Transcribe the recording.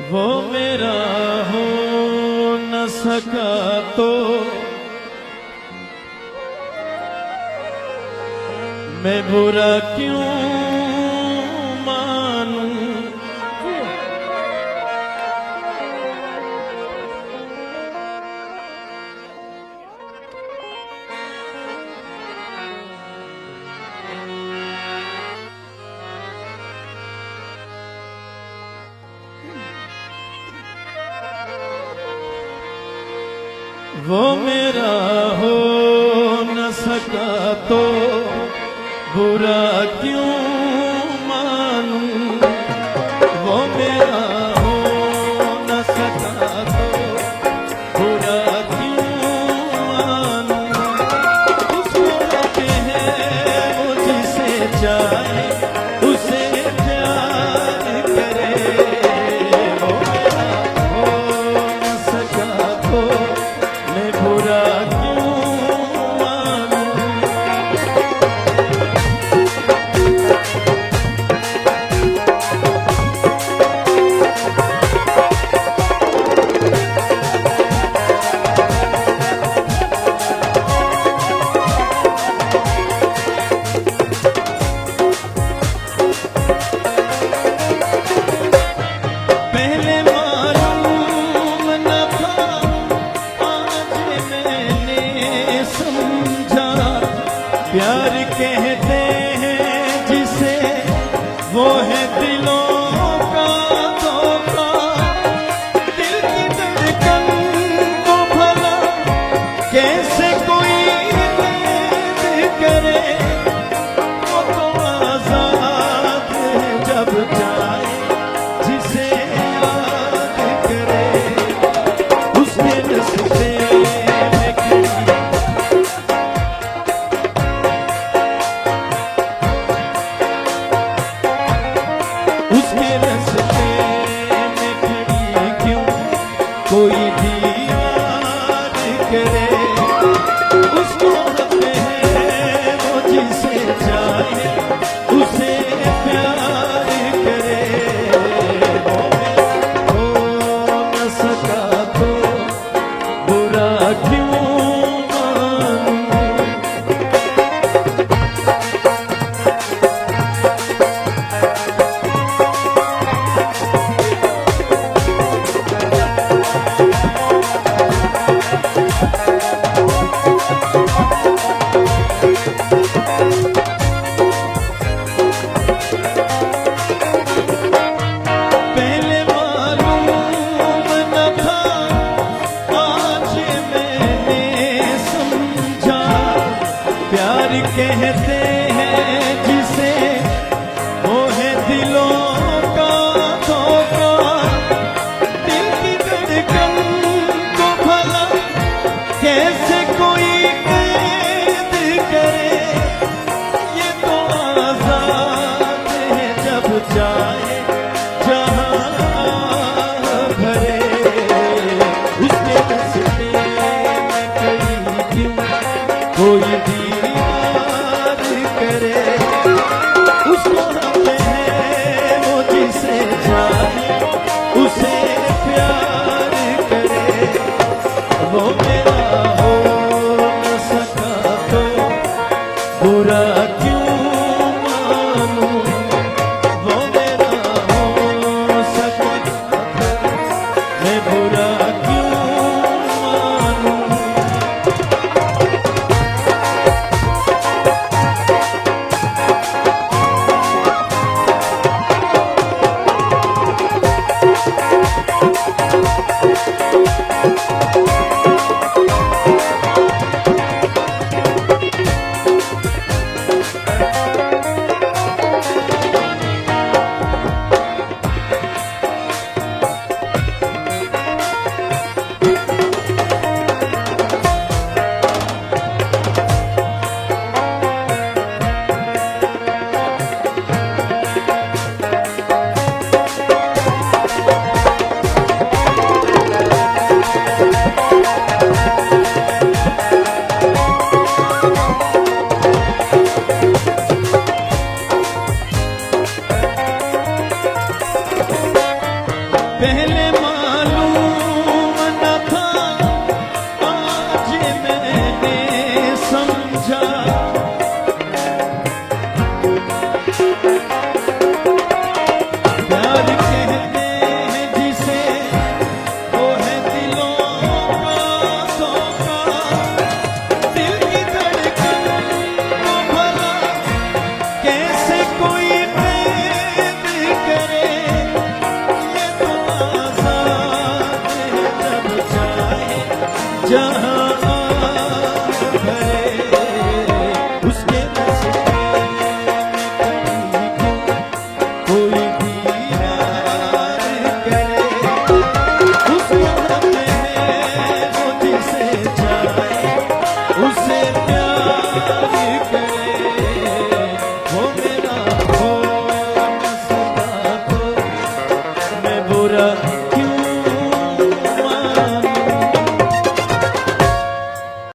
वो मेरा हो न सका तो मैं बुरा क्यों मानूं। वो मेरा हो न सका तो बुरा क्यों मानूं। वो मेरा हो न सका तो बुरा क्यों मानूं। उसको कहे वो जिसे चाहे उसे प्यार करे। वो मेरा हो न सका तो मैं बुरा क्यों मानूं। पहले मालूम न था, आज मैंने समझा। प्यार कहते हैं जिसे, वो है दिलों का धोखा। दिल की धड़कन को भला कैसे कोई कैद करे। ये तो आजाद है जब चाहे जहां भरे। उसके रास्ते में कभी कोई भी यार करे।